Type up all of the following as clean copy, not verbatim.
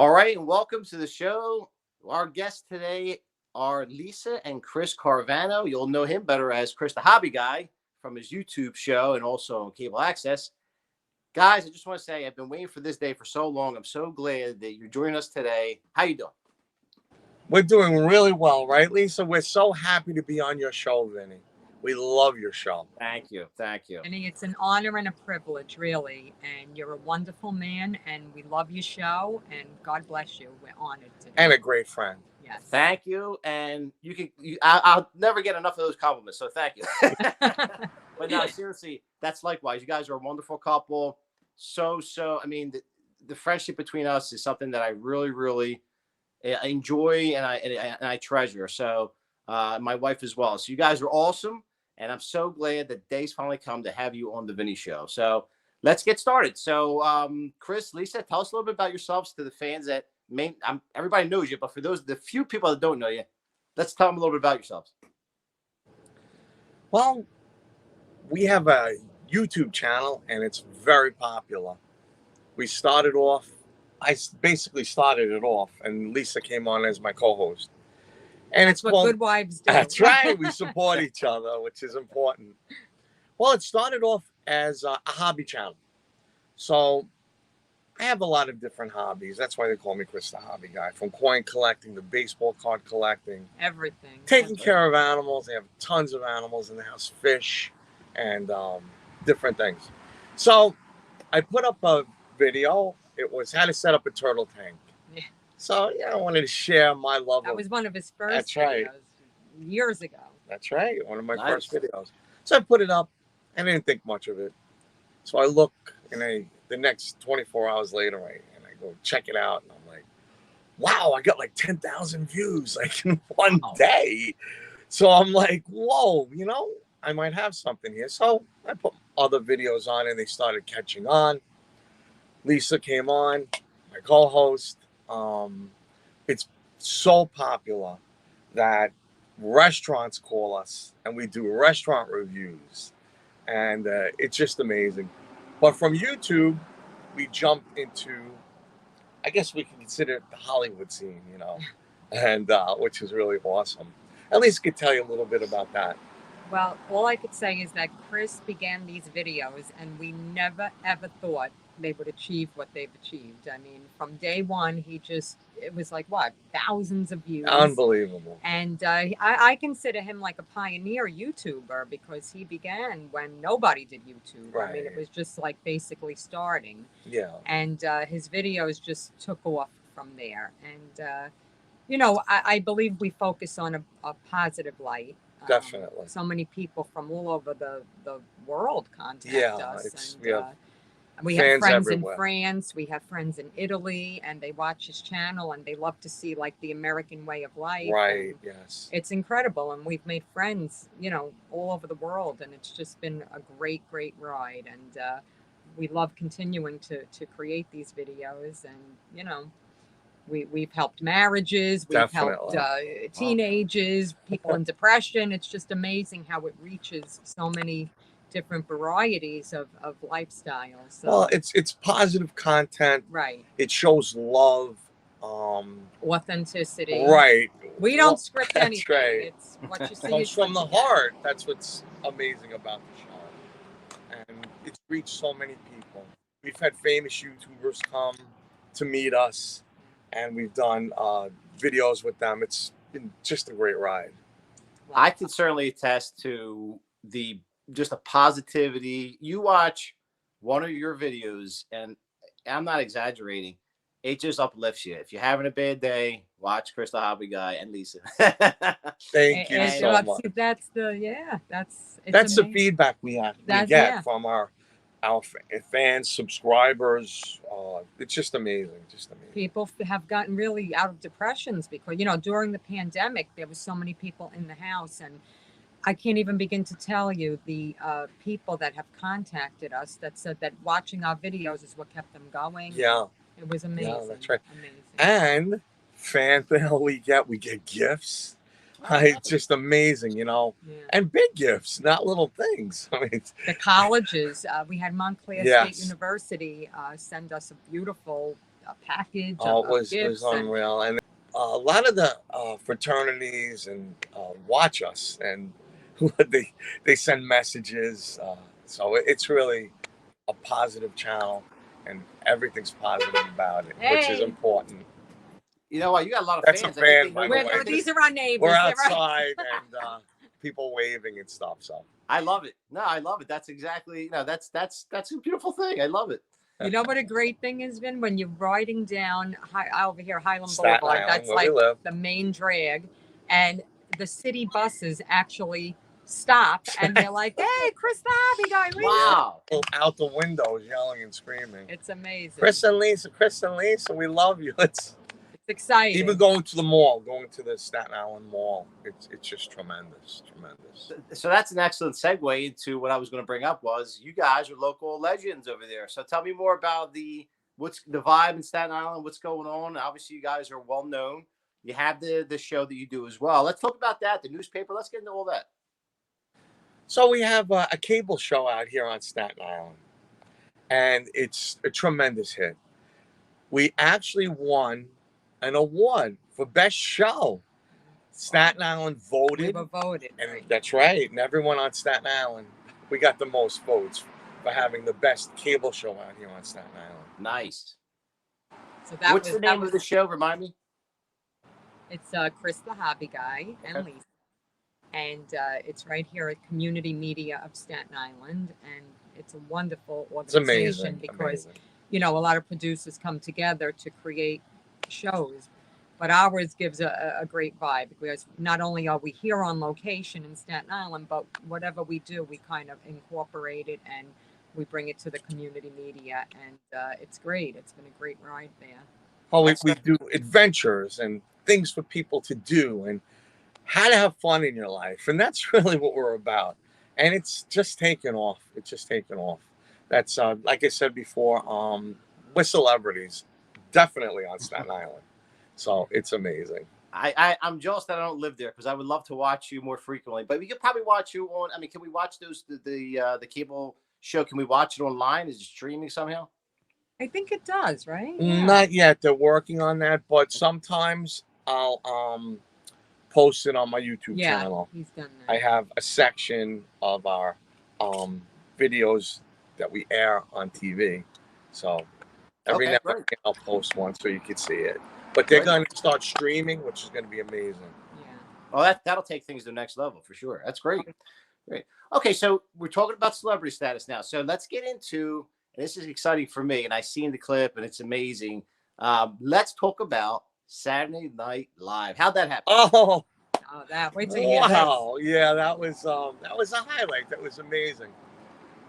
All right, and welcome to the show. Our guests today are Lisa and Chris Carvano. You'll know him better as Chris the Hobby Guy from his YouTube show and also on cable access. Guys, I just want to say I've been waiting for this day for so long. I'm so glad that you're joining us today. How you doing? We're doing really well, right, Lisa? We're so happy to be on your show, Vinny. We love your show. Thank you. Thank you. Vinny, it's an honor and a privilege, really. And you're a wonderful man, and we love your show. And God bless you. We're honored today. And a great friend. Yes. Thank you. And I'll never get enough of those compliments. So thank you. But no, seriously, that's likewise. You guys are a wonderful couple. I mean, the friendship between us is something that I really enjoy and I treasure. So my wife as well. So you guys are awesome. And I'm so glad that day's finally come to have you on the Vinny Show. So let's get started. So Chris, Lisa, tell us a little bit about yourselves to the fans that everybody knows you, but for the few people that don't know you, let's tell them a little bit about yourselves. Well, we have a YouTube channel and it's very popular. We started off, I basically started it off, and Lisa came on as my co-host. And That's what good wives do. That's right. We support each other, which is important. Well, it started off as a hobby channel. So I have a lot of different hobbies. That's why they call me Chris the Hobby Guy. From coin collecting to baseball card collecting. Everything. Taking care of animals. I have tons of animals in the house. Fish and different things. So I put up a video. It was how to set up a turtle tank. Yeah. So, I wanted to share my love. That was one of his first That's right. videos years ago. That's right. One of my Nice. first videos. So I put it up. I didn't think much of it. So I look and the next 24 hours later, and I go check it out. And I'm like, wow, I got like 10,000 views like in one day. So I'm like, whoa, I might have something here. So I put other videos on and they started catching on. Lisa came on, my co-host. It's so popular that restaurants call us and we do restaurant reviews, and it's just amazing. But from YouTube, we jumped into, I guess we can consider it the Hollywood scene, and which is really awesome. At least could tell you a little bit about that. Well, all I could say is that Chris began these videos and we never, ever thought they would achieve what they've achieved. I mean, from day one, it was like, what, thousands of views. Unbelievable. And I consider him like a pioneer YouTuber because he began when nobody did YouTube. Right. I mean, it was just like basically starting. Yeah. And his videos just took off from there. And, I believe we focus on a positive light. Definitely. So many people from all over the world contact us. We have friends everywhere. In France, we have friends in Italy, and they watch his channel and they love to see like the American way of life. Right, yes. It's incredible. And we've made friends, all over the world. And it's just been a great, great ride. And we love continuing to create these videos. And, we've helped marriages, we've Definitely. helped teenagers, people in depression. It's just amazing how it reaches so many different varieties of lifestyles. So, well, it's positive content. Right. It shows love. Authenticity. Right. We don't script that's anything. Right. It's what you see. It comes from the heart. That's what's amazing about the show. And it's reached so many people. We've had famous YouTubers come to meet us, and we've done videos with them. It's been just a great ride. I can certainly attest to just the positivity. You watch one of your videos, and I'm not exaggerating, it just uplifts you. If you're having a bad day, watch Chris the Hobby Guy and Lisa. Thank you so much. That's the feedback we get from our fans, subscribers. It's just amazing. People have gotten really out of depressions because, during the pandemic, there was so many people in the house, and I can't even begin to tell you the people that have contacted us that said that watching our videos is what kept them going. Yeah. It was amazing. Yeah, that's right. Amazing. And fan mail we get gifts. It's just amazing, Yeah. and big gifts, not little things. I mean, the colleges, we had Montclair Yes. State University send us a beautiful a package Oh, of it was gifts. And unreal. And a lot of the fraternities and watch us, and they send messages. So it's really a positive channel, and everything's positive about it, which is Hey. important. You know what? You got a lot of That's a fans. I think fan, by they the know way. these are our neighbors. We're They're right. outside and people waving and stuff. So I love it. No, I love it. That's exactly, that's a beautiful thing. I love it. You know what a great thing has been when you're riding down over here Highland Staten Boulevard. Island, That's where like we live. the main drag, and the city buses actually stop and they're like, "Hey, Chris the Hobby Guy, Lisa." Wow. Out the windows, yelling and screaming. It's amazing. Chris and Lisa, we love you. It's exciting. Even going to the mall, going to the Staten Island Mall, it's just tremendous. So that's an excellent segue into what I was going to bring up was you guys are local legends over there. So tell me more about what's the vibe in Staten Island, what's going on. Obviously, you guys are well known. You have the show that you do as well. Let's talk about that, the newspaper. Let's get into all that. So we have a cable show out here on Staten Island, and it's a tremendous hit. We actually won an award for best show. Staten Island voted. We were voted. And Right. that's right. And everyone on Staten Island, we got the most votes for having the best cable show out here on Staten Island. Nice. So What's the name of the show? Remind me. It's Chris the Hobby Guy and Lisa. And it's right here at Community Media of Staten Island. And it's a wonderful organization. It's amazing. Because, a lot of producers come together to create shows. But ours gives a great vibe because not only are we here on location in Staten Island, but whatever we do, we kind of incorporate it and we bring it to the community media. And it's great. It's been a great ride there. Oh, we do adventures and things for people to do and how to have fun in your life. And that's really what we're about. And it's just taken off. That's, like I said before, we're celebrities, definitely on Staten Island. So it's amazing. I'm jealous that I don't live there because I would love to watch you more frequently. But we could probably watch you on. I mean, can we watch the cable show? Can we watch it online? Is it streaming somehow? I think it does, right? Yeah. Not yet. They're working on that, but sometimes I'll post it on my YouTube channel. He's done that. I have a section of our videos that we air on TV. So every now and then I'll post one so you can see it. But they're going to start streaming, which is going to be amazing. Yeah. Oh, that'll take things to the next level for sure. That's great. Great. Okay, so we're talking about celebrity status now. So let's get into, and this is exciting for me, and I seen the clip, and it's amazing. Let's talk about Saturday Night Live. How'd that happen? Oh, that. Wait till you hear Wow. Yeah, that was a highlight. That was amazing.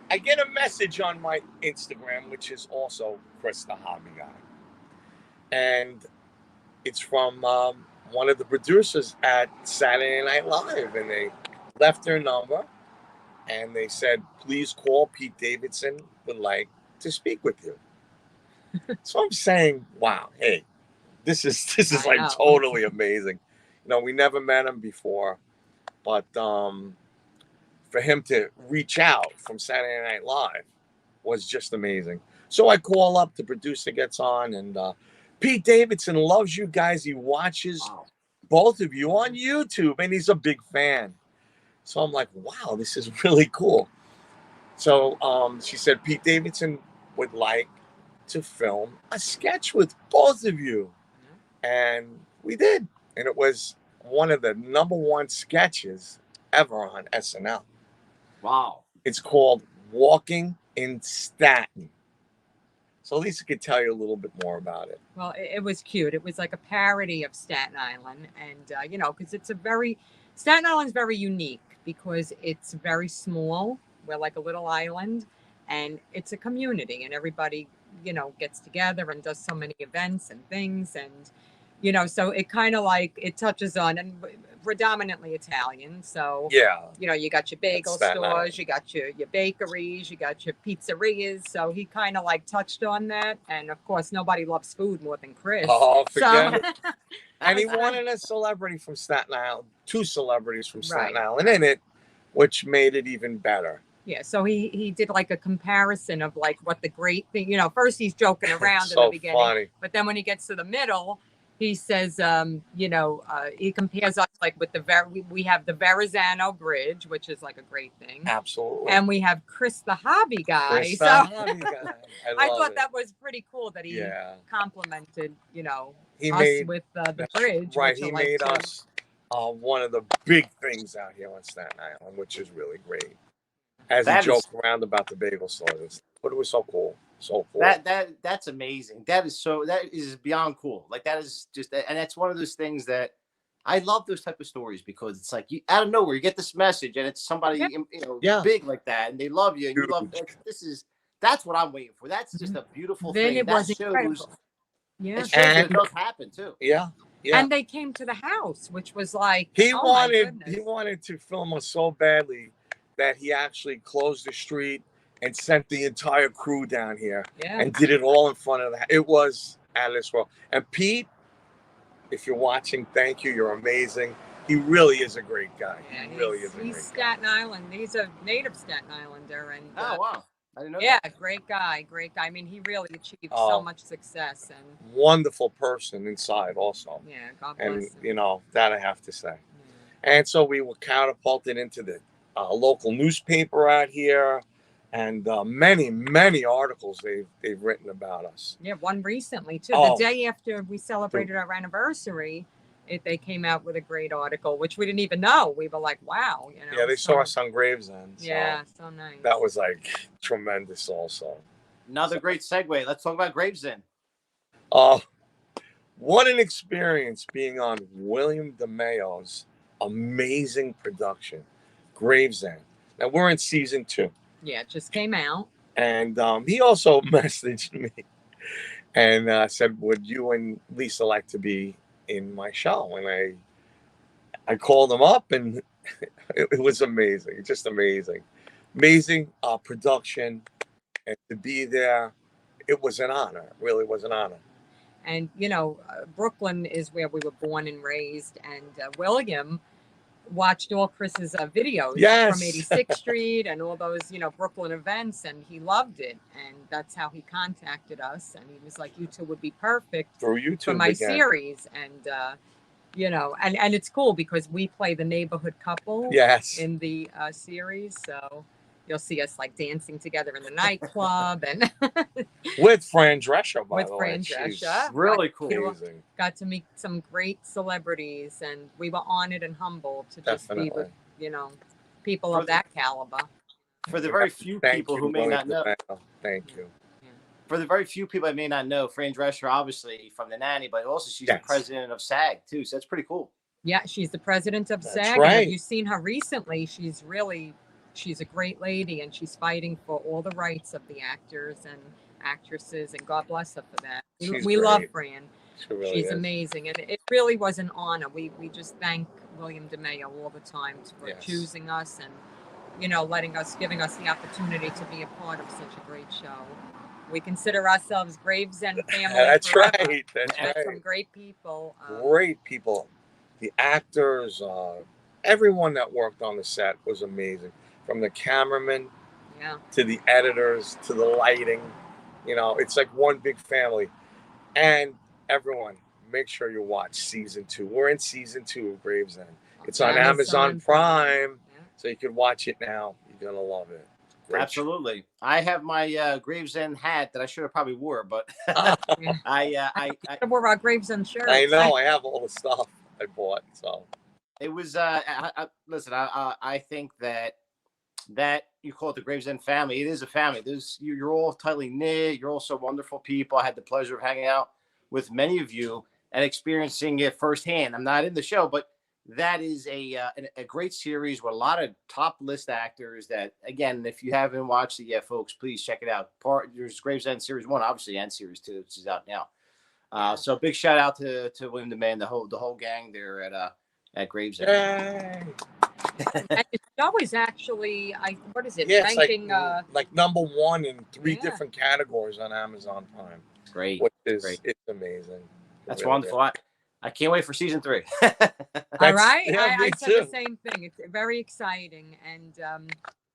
I get a message on my Instagram, which is also Chris the Hobby Guy. And it's from one of the producers at Saturday Night Live, and they left their number, and they said, "Please call Pete Davidson. Would like to speak with you." So I'm saying, "Wow, hey, this is like totally amazing." We never met him before, but for him to reach out from Saturday Night Live was just amazing. So I call up, the producer gets on, and Pete Davidson loves you guys. He watches both of you on YouTube, and he's a big fan. So I'm like, wow, this is really cool. So she said, Pete Davidson would like to film a sketch with both of you. And we did. And it was one of the #1 sketches ever on SNL. Wow. It's called Walking in Staten. So Lisa could tell you a little bit more about it. Well, it was cute. It was like a parody of Staten Island. And, because Staten Island's very unique because it's very small. We're like a little island and it's a community and everybody, gets together and does so many events and things. And, so it kind of like it touches on and predominantly Italian. So, you got your bagel stores, you got your bakeries, you got your pizzerias. So he kind of like touched on that. And of course, nobody loves food more than Chris. Oh, forget it. And he wanted a celebrity from Staten Island, 2 celebrities from Staten Island in it, which made it even better. Yeah, so he did like a comparison of like what the great thing, you know, first he's joking around in So the beginning, funny. but then when he gets to the middle, he says, you know, he compares us like with we have the Verrazano Bridge, which is like a great thing, Absolutely. and we have Chris the hobby guy. Chris the So hobby guy. I love thought it. that was pretty cool that he Yeah. complimented, you know, He us made with the that's bridge. right. Which He are like made two- us one of the big things out here on Staten Island, which is really great. As he That is joked around about the bagel stores, but it was so cool, so cool. that's amazing. That is beyond cool. Like that is just, and that's one of those things that I love those type of stories because it's like you out of nowhere you get this message and it's somebody Yeah. you know Yeah. big like that and they love you and you love Huge. that's what I'm waiting for. That's just a beautiful Then thing. it That was shows incredible. Yeah. it shows that it And does happen too. yeah, yeah. And they came to the house, which was like, He oh my wanted goodness. to film us so badly that he actually closed the street and sent the entire crew down here Yeah. and did it all in front of the. It was out of this world. And Pete, if you're watching, thank you. You're amazing. He really is a great guy. Yeah, He really is a he's great Staten Island. He's a native Staten Islander, and Oh wow. I didn't know yeah, that. great guy, great guy. I mean, he really achieved Oh. so much success, and guy. Wonderful person inside also. yeah, God And, bless him. you know, that I have to say. Yeah. And so we were catapulted into the local newspaper out here, and many articles they've written about us. Yeah, one recently too. Oh. The day after we celebrated our anniversary, they came out with a great article, which we didn't even know. We were like, wow, you know. Yeah, they saw us on Gravesend. So yeah, so nice. that was like tremendous also. Another great segue. Let's talk about Gravesend. What an experience being on William DeMayo's amazing production, Gravesend. Now we're in season 2. Yeah, it just came out. And he also messaged me and said, would you and Lisa like to be in my show? And I called him up, and it was amazing, just amazing production, and to be there, it was an honor. It really was an honor. And you know, Brooklyn is where we were born and raised, and William watched all Chris's videos Yes. from 86th Street and all those, you know, Brooklyn events, and he loved it, and that's how he contacted us, and he was like, you two would be perfect Through YouTube for my again. series. And you know, and it's cool because we play the neighborhood couple Yes. in the series, so you'll see us like dancing together in the nightclub and With Fran Drescher, by with the Fran way. She's Drescher. Really cool. amazing. Got to meet some great celebrities, and we were honored and humbled to just be Definitely. with, you know, people For of the- that caliber. For the very few Thank people you, who may William not know, DeMayo. Thank you. for the very few people that may not know, Fran Drescher, obviously from The Nanny, but also she's Yes. the president of SAG too. So that's pretty cool. Yeah, she's the president of That's SAG. right. And have you seen her recently? She's a great lady, and she's fighting for all the rights of the actors and actresses, and God bless her for that. She's We love great. Fran. She really She's is. amazing, and it really was an honor. We just thank William DeMayo all the time for Yes. choosing us and, you know, giving us the opportunity to be a part of such a great show. We consider ourselves Gravesend family. That's forever. right. That's Met right. some great people. Great people. The actors, everyone that worked on the set was amazing. From the cameraman Yeah. to the editors to the lighting. You know, it's like one big family. And everyone, make sure you watch season 2. We're in season 2 of Gravesend. It's on Amazon Prime, Yeah. so you can watch it now. You're gonna love it. Great Absolutely. I have my Gravesend hat that I should have probably wore, but Yeah. I We're our Gravesend shirts. I know. I have all the stuff I bought. So it was listen, I think that you call it the Gravesend family. It is a family. You're all tightly knit. You're all so wonderful people. I had the pleasure of hanging out with many of you and experiencing it firsthand. I'm not in the show, but that is a great series with a lot of top list actors that, again, if you haven't watched it yet, folks, please check it out. There's Gravesend series 1, obviously, and series 2, which is out now. So big shout out to William DeMay and the whole gang there at Gravesend. yay! And it's always actually, what is it? Yeah, it's ranking, like number 1 in 3 Yeah. different categories on Amazon Prime, Great. which is Great. it's amazing. It That's really wonderful. is. I can't wait for season 3. all right. yeah, me I said too. the same thing. It's very exciting. And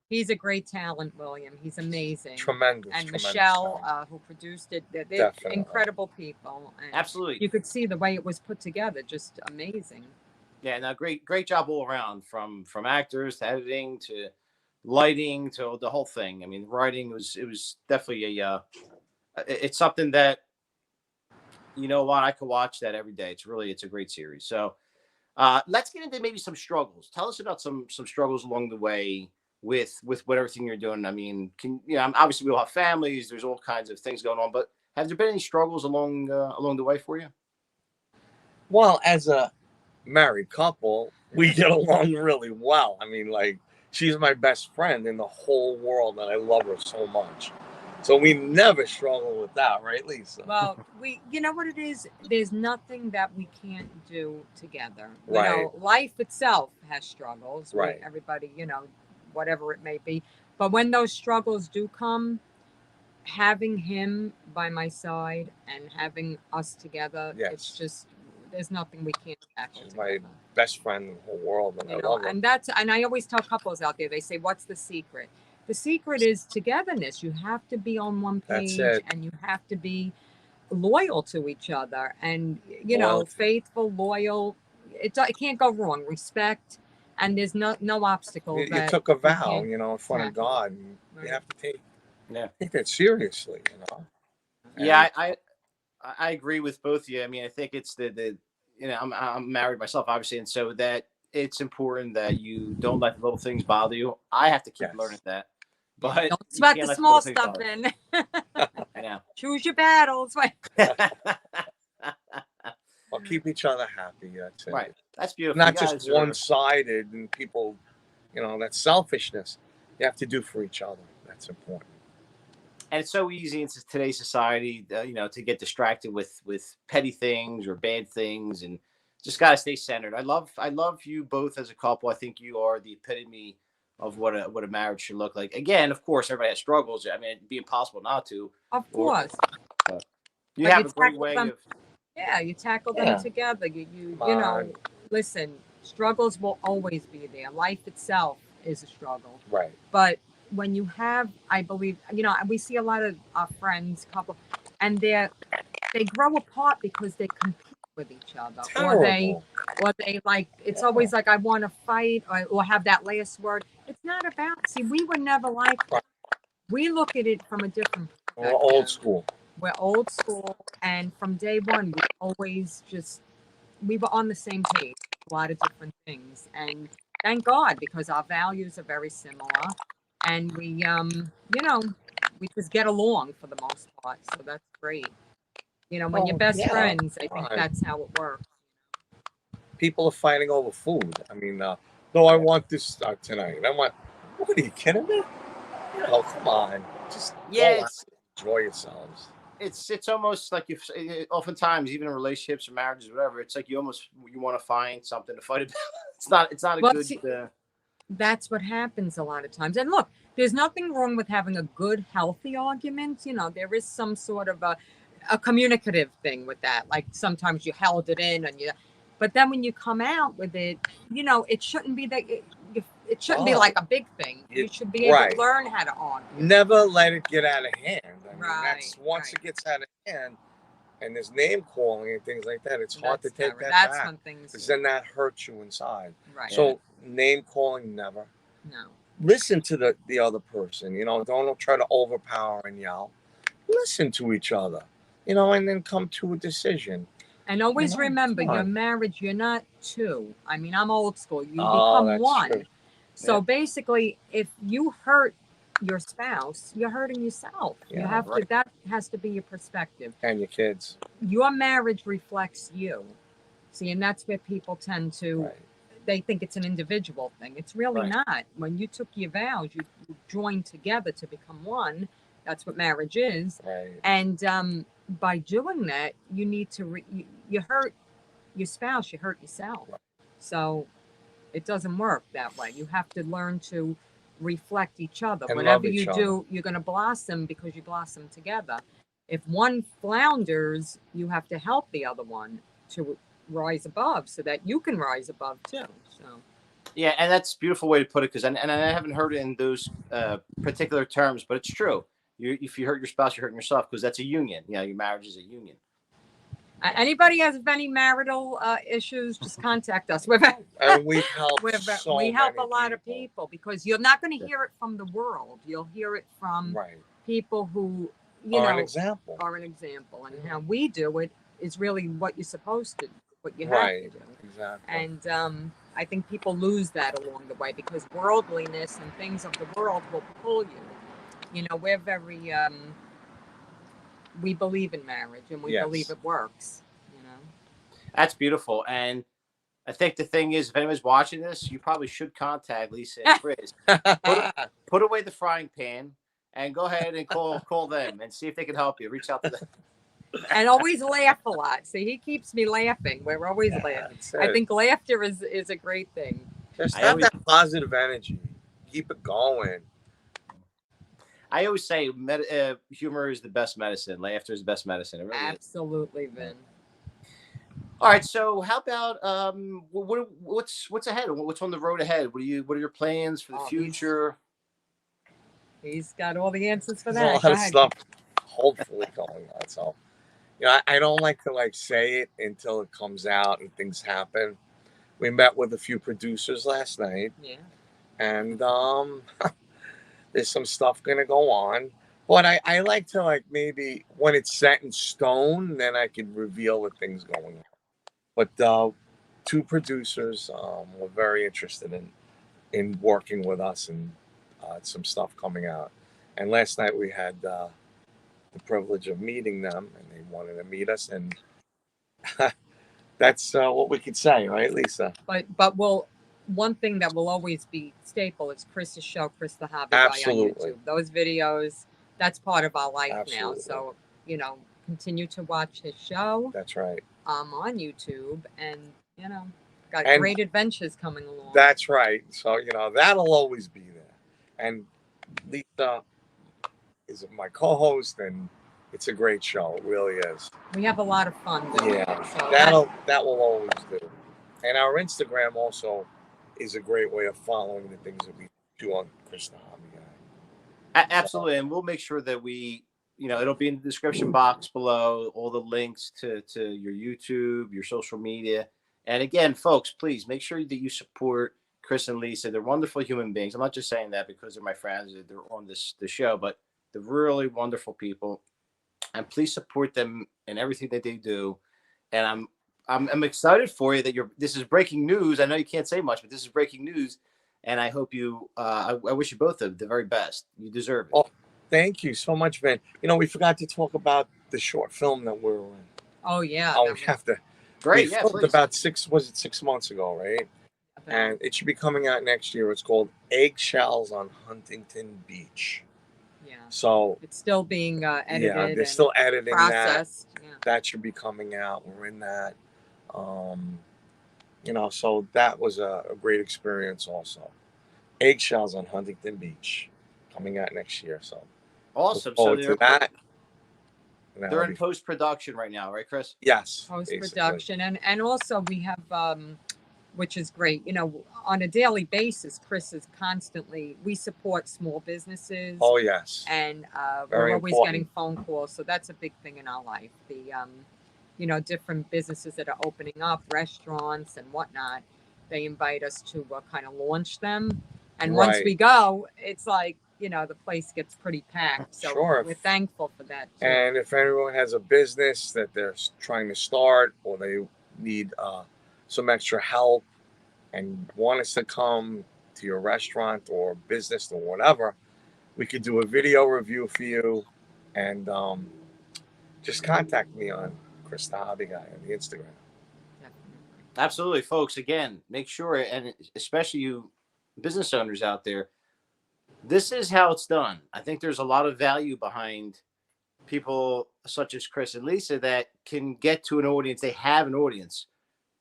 He's a great talent, William. He's amazing. Tremendous. And tremendous Michelle, talent. who produced it, they're Definitely. incredible people. And Absolutely. you could see the way it was put together, just amazing. Yeah, no, great job all around, from actors to editing to lighting to the whole thing. I mean, writing was definitely it's something that, you know what, I could watch that every day. It's a great series. So let's get into maybe some struggles. Tell us about some struggles along the way with what everything you're doing. I mean, obviously we all have families. There's all kinds of things going on, but have there been any struggles along the way for you? Well, as a married couple, we get along really well. I mean, like, she's my best friend in the whole world, and I love her so much. So we never struggle with that, right, Lisa? Well, you know what it is? There's nothing that we can't do together. Right. You know, life itself has struggles. Right. Everybody, whatever it may be. But when those struggles do come, having him by my side and having us together, Yes. it's just, there's nothing we can't tackle She's together. my best friend in the whole world, and I love her. And I always tell couples out there, they say, what's the secret? The secret is togetherness. You have to be on one page, and you have to be loyal to each other, and faithful, loyal. It can't go wrong. Respect, and there's no obstacle. You took a vow, in front of God, and you have to take that seriously, And Yeah, I agree with both of you. I mean, I think it's the I'm married myself, obviously, and so that it's important that you don't let the little things bother you. I have to keep learning that. But don't sweat the small stuff in. Yeah. Choose your battles. Well, keep each other happy. That's it. Right. That's beautiful. Not just one-sided, and people, that selfishness. You have to do for each other. That's important. And it's so easy in today's society, to get distracted with petty things or bad things, and just gotta stay centered. I love you both as a couple. I think you are the epitome of what a marriage should look like. Again, of course, everybody has struggles. I mean, it'd be impossible not to. Of course. You have a great way of. Yeah, you tackle them together. You listen. Struggles will always be there. Life itself is a struggle. Right. But when you have, I believe, we see a lot of our friends, couple, and they grow apart because they compete with each other. Terrible. Or they like, it's always like, I want to fight or have that last word. It's not about, see, we were never like that. We look at it from a different perspective. We're old school. We're old school. And from day one, we were on the same page, a lot of different things. And thank God, because our values are very similar. And we just get along for the most part. So that's great. When you're best friends, I think that's how it works. People are fighting over food. I mean, no, I want this tonight. I'm like, what, are you kidding me? Come on. Just enjoy yourselves. It's almost like oftentimes, even in relationships or marriages, whatever, it's like you want to find something to fight about. It's not a good. See, that's what happens a lot of times. And look, there's nothing wrong with having a good, healthy argument. There is some sort of a communicative thing with that. Like sometimes you held it in but then when you come out with it, it shouldn't be that. It shouldn't be like a big thing. You should be able to learn how to argue. Never let it get out of hand. I mean, that's once it gets out of hand, and there's name calling and things like that, it's hard to take that back. When things, because then that hurts you inside. Right. So name calling, never. No. Listen to the other person. Don't try to overpower and yell. Listen to each other. And then come to a decision. And always remember, your marriage, you're not two. I mean, I'm old school. You become one. True. So basically, if you hurt your spouse, you're hurting yourself. You have to. That has to be your perspective. And your kids. Your marriage reflects you. See, and that's where people tend to. They think it's an individual thing. It's really not. When you took your vows, you joined together to become one. That's what marriage is. Right. And by doing that, you need to. You hurt your spouse. You hurt yourself. Right. So. It doesn't work that way. You have to learn to reflect each other. And whatever you do, you're going to blossom because you blossom together. If one flounders, you have to help the other one to rise above so that you can rise above too. So Yeah, and that's a beautiful way to put it, because and I haven't heard it in those particular terms, but it's true. If you hurt your spouse, you're hurting yourself, because that's a union. You know, your marriage is a union. Anybody has any marital issues, just contact us. And we've helped we so help many a lot of people, because you're not going to hear it from the world. You'll hear it from Right. people who, Are an example. are an example, and how we do it is really what you're supposed to do, what you have Right. to do. Exactly. And I think people lose that along the way, because worldliness and things of the world will pull you. You know, we're very we believe in marriage, and we believe it works. You know, That's beautiful. And I think the thing is, if anyone's watching this, you probably should contact Lisa and Chris. Put away the frying pan and go ahead and call them and see if they can help you. Reach out to them. And always laugh a lot. See, he keeps me laughing. We're always laughing. I think laughter is a great thing. Just have that positive energy. Keep it going. I always say humor is the best medicine. Laughter is the best medicine. It really Absolutely, is. Vin. All right, so how about what's ahead? What's on the road ahead? What are your plans for the future? He's got all the answers for that. There's a lot of stuff hopefully going on. So, you know, I don't like to say it until it comes out and things happen. We met with a few producers last night. Yeah. And there's some stuff gonna go on. But I like to maybe when it's set in stone, then I can reveal the things going on. But two producers were very interested in working with us, and some stuff coming out. And last night we had the privilege of meeting them, and they wanted to meet us, and that's what we could say, right, Lisa? But one thing that will always be staple is Chris's show, Chris the Hobby Guy on YouTube. Those videos, that's part of our life now. So, you know, continue to watch his show. That's right. On YouTube, and you know, got great adventures coming along. That's right. So, you know, that'll always be there. And Lisa is my co-host, and it's a great show. It really is. We have a lot of fun doing it. So that will always do. And our Instagram also is a great way of following the things that we do on Chris the Hobby Guy. Absolutely. And we'll make sure that it'll be in the description box below, all the links to your YouTube, your social media. And again, folks, please make sure that you support Chris and Lisa. They're wonderful human beings. I'm not just saying that because they're my friends. They're on the show, but they're really wonderful people. And please support them in everything that they do. And I'm excited for you that this is breaking news. I know you can't say much, but this is breaking news. And I hope I wish you both the very best. You deserve it. Oh, thank you so much, Vin. You know, we forgot to talk about the short film that we're in. Oh, yeah. Oh, we have to. Great. We filmed about 6 months ago, right? Okay. And it should be coming out next year. It's called Eggshells on Huntington Beach. Yeah. So it's still being edited. Yeah, they're still editing processed. that. Yeah. That should be coming out. We're in that. You know, so that was a great experience also. Eggshells on Huntington Beach coming out next year. So awesome. So that. They're in post-production right now, right, Chris? Yes. Post-production. And also we have, which is great, you know, on a daily basis, Chris is constantly, we support small businesses. Oh, yes. And we're always getting phone calls. So that's a big thing in our life. The, you know, different businesses that are opening up, restaurants and whatnot, they invite us to kind of launch them. And once we go, it's like, you know, the place gets pretty packed. So we're thankful for that too. And if anyone has a business that they're trying to start, or they need some extra help and want us to come to your restaurant or business or whatever, we could do a video review for you. And just contact me on Chris the Hobby Guy on the Instagram. Absolutely, folks. Again, make sure, and especially you business owners out there, this is how it's done. I think there's a lot of value behind people such as Chris and Lisa that can get to an audience. They have an audience.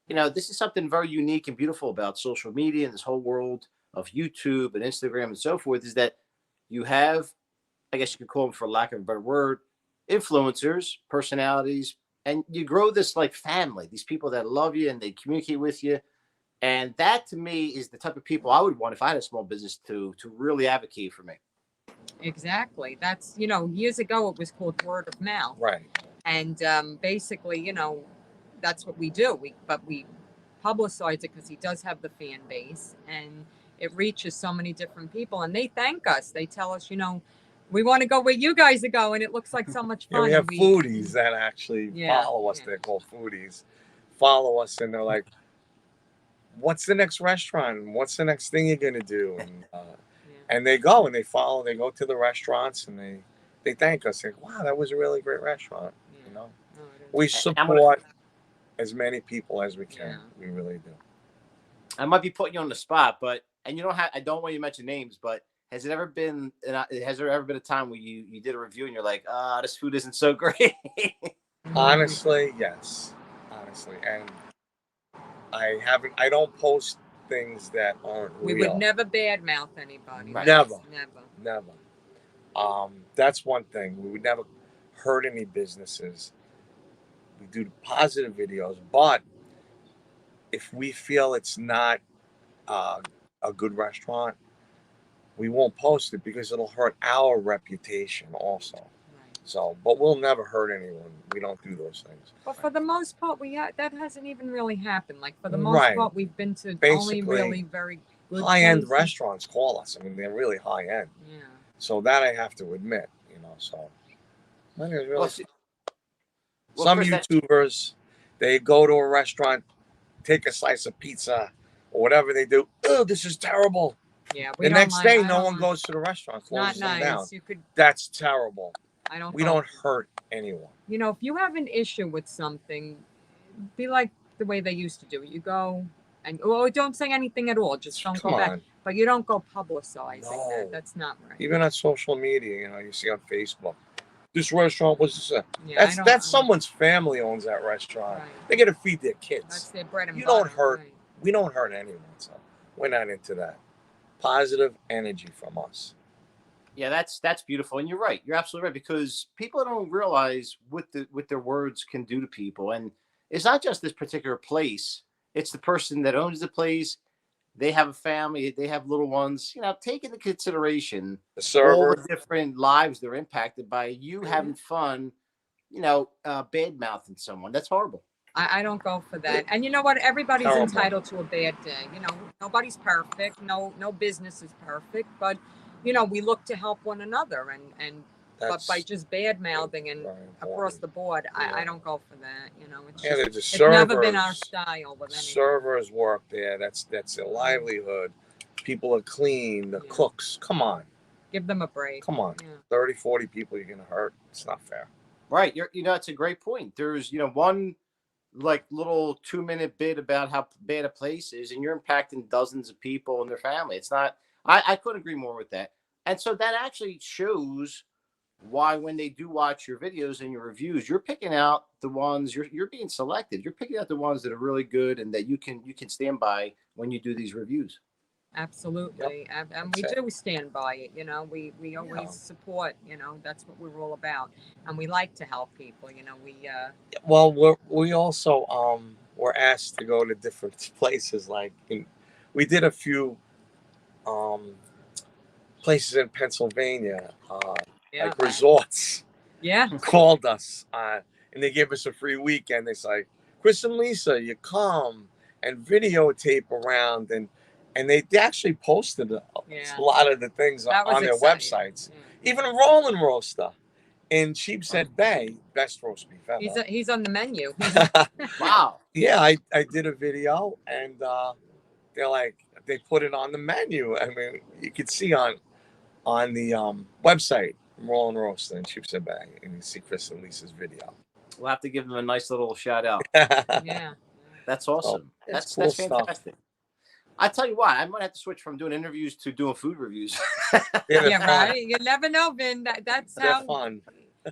You know, this is something very unique and beautiful about social media and this whole world of YouTube and Instagram and so forth, is that you have, I guess you could call them, for lack of a better word, influencers, personalities, and you grow this like family, these people that love you and they communicate with you. And that to me is the type of people I would want if I had a small business to really advocate for me. Exactly. That's, you know, years ago it was called word of mouth. Right. And basically, you know, that's what we do. But we publicize it because he does have the fan base, and it reaches so many different people. And they thank us. They tell us, you know, we want to go where you guys are going. It looks like so much Yeah, fun. we have And foodies that actually Yeah, follow us. yeah. They're called foodies. Follow us, and they're like, "What's the next restaurant? What's the next thing you're gonna do?" Yeah. And they go and they follow. They go to the restaurants and they thank us. They go, "Wow, that was a really great restaurant." Yeah. You know, No, it is. we I'm gonna, support as many people as we can. Yeah. We really do. I might be putting you on the spot, but and you don't have. I don't want you to mention names, but has there ever been a time where you did a review and you're like, this food isn't so great? Honestly, yes. Honestly, and I haven't. I don't post things that aren't We real. would never badmouth anybody. Right. Never. Never. Never. That's one thing. We would never hurt any businesses. We do positive videos, but if we feel it's not a good restaurant, we won't post it because it'll hurt our reputation also. Right. So, but we'll never hurt anyone. We don't do those things. But for the most part, that hasn't even really happened. Like for the most Right. part, we've been to only Basically, really very good high-end places. restaurants call us. I mean, they're really high-end. Yeah. So that I have to admit, you know. So that is really Well, some Chris, YouTubers, they go to a restaurant, take a slice of pizza or whatever they do. Oh, this is terrible. Yeah. The next day, no one goes to the restaurant, Not closes them nice. down. You could. That's terrible. I don't. We go. don't hurt anyone. You know, if you have an issue with something, be like the way they used to do it. You go and don't say anything at all. Just don't Come go back. on. But you don't go publicizing No. that. That's not right. Even on social media, you know, you see on Facebook, this restaurant was Yeah, that's someone's family owns that restaurant. Right. They got to feed their kids. That's their bread and You butter. don't hurt. Right. We don't hurt anyone, so we're not into that. Positive energy from us. Yeah, that's beautiful, and you're right. You're absolutely right, because people don't realize what their words can do to people, and it's not just this particular place. It's the person that owns the place. They have a family. They have little ones. You know, take into consideration The all server. the different lives they're impacted by you having fun. You know, bad mouthing someone. That's horrible. I don't go for that. And you know what? Everybody's Terrible. entitled to a bad day. You know, nobody's perfect. No business is perfect. But you know, we look to help one another, and but by just bad mouthing and across the board, I don't go for that. You know, it's just, it's never been our style with anything. Servers work there. That's their livelihood. People are clean. The cooks. Come on. Give them a break. Come on. Yeah. 30, 40 people you're gonna hurt. It's not fair. Right. You know, it's a great point. There's, you know, one like little 2-minute bit about how bad a place is, and you're impacting dozens of people and their family. It's not. I couldn't agree more with that. And so that actually shows why when they do watch your videos and your reviews, you're picking out the ones you're being selected. You're picking out the ones that are really good and that you can stand by when you do these reviews. Absolutely. Yep. And we do stand by it. You know, we always support, you know, that's what we're all about. And we like to help people, you know, well, we also were asked to go to different places. Like we did a few places in Pennsylvania, like resorts. Yeah. Called us and they gave us a free weekend. It's like, Chris and Lisa, you come and videotape around, and they actually posted a lot of the things on their websites. Yeah. Even Roland Roaster in Sheepshead Bay, best roast beef ever. He's on the menu. Wow. Yeah, I did a video, and they're like, they put it on the menu. I mean, you could see on the website, Roland Roaster in Sheepshead Bay, and you see Chris and Lisa's video. We'll have to give them a nice little shout out. Yeah. That's awesome. So, that's cool fantastic. Stuff. I tell you what, I might have to switch from doing interviews to doing food reviews. Yeah, right. You never know, Vin. That's they're how fun.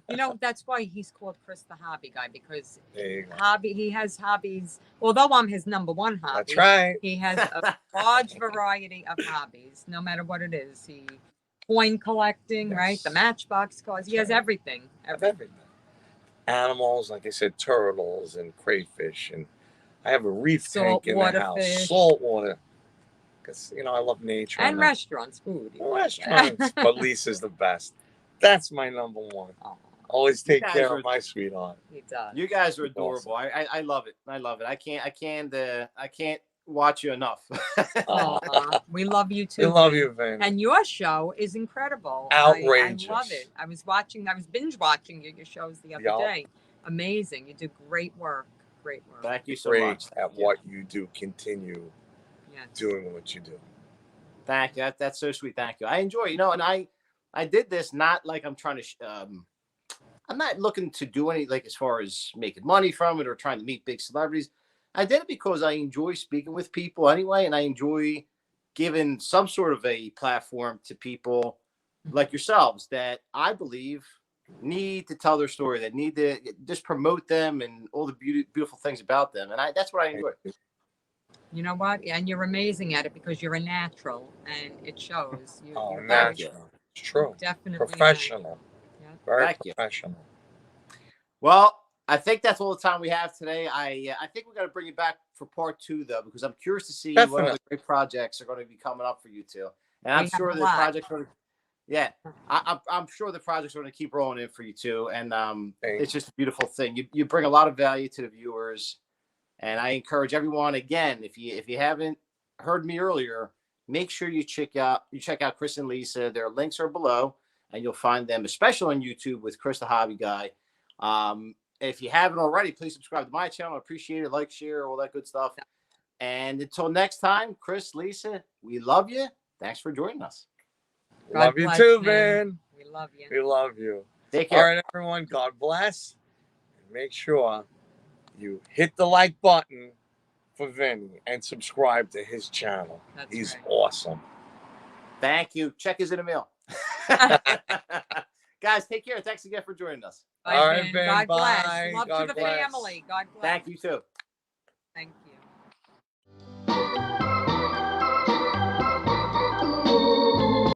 You know, that's why he's called Chris the Hobby Guy, because he has hobbies. Although I'm his number one hobby. That's right. He has a large variety of hobbies, no matter what it is. Coin collecting, right? The Matchbox cars. He has everything. Everything. Animals, like I said, turtles and crayfish and I have a reef tank in the Saltwater house, fish. saltwater, because I love nature And restaurants, food. restaurants. But Lisa's the best. That's my number one. Oh, Always You take guys care are- of my sweetheart. he does. You guys are It's awesome. adorable. I love it. I love it. I can't watch you enough. Aw, we love you We too. love Vin. you, Vin. And your show is incredible. Outrageous. I love it. I was binge watching your shows the other Yup. day. Amazing. You do great work. Great work. Thank you so Great much. at Yeah. what you do. Continue Yes. doing what you do. Thank you. That's so sweet. Thank you. I enjoy, and I did this not like I'm trying to, I'm not looking to do any, like, as far as making money from it or trying to meet big celebrities. I did it because I enjoy speaking with people anyway. And I enjoy giving some sort of a platform to people like yourselves that I believe need to tell their story, that need to just promote them and all the beautiful things about them. And that's what I enjoy. You know what? And you're amazing at it because you're a natural, and it shows. Oh, You're very natural. It's true. definitely Professional. Yeah. Very Thank you. professional. Well, I think that's all the time we have today. I think we're going to bring you back for part 2, though, because I'm curious to see what Definitely. other great projects are going to be coming up for you two. And I'm We have sure a the lot. projects are, yeah, I'm sure the projects are going to keep rolling in for you two. And it's just a beautiful thing. You bring a lot of value to the viewers, and I encourage everyone, again, if you haven't heard me earlier, make sure you check out Chris and Lisa. Their links are below, and you'll find them, especially on YouTube, with Chris the Hobby Guy. If you haven't already, please subscribe to my channel. I appreciate it. Like, share, all that good stuff. And until next time, Chris, Lisa, we love you. Thanks for joining us. God Love you bless too, you. Vin. We love you. We love you. Take All care. right, everyone. God bless. And make sure you hit the like button for Vinny and subscribe to his channel. That's He's right. awesome. Thank you. Check is in the mail. Guys, take care. Thanks again for joining us. Bye, All right, Vin. Vin. God Bye. bless. Love God to the bless. family. God bless. Thank you too. Thank you.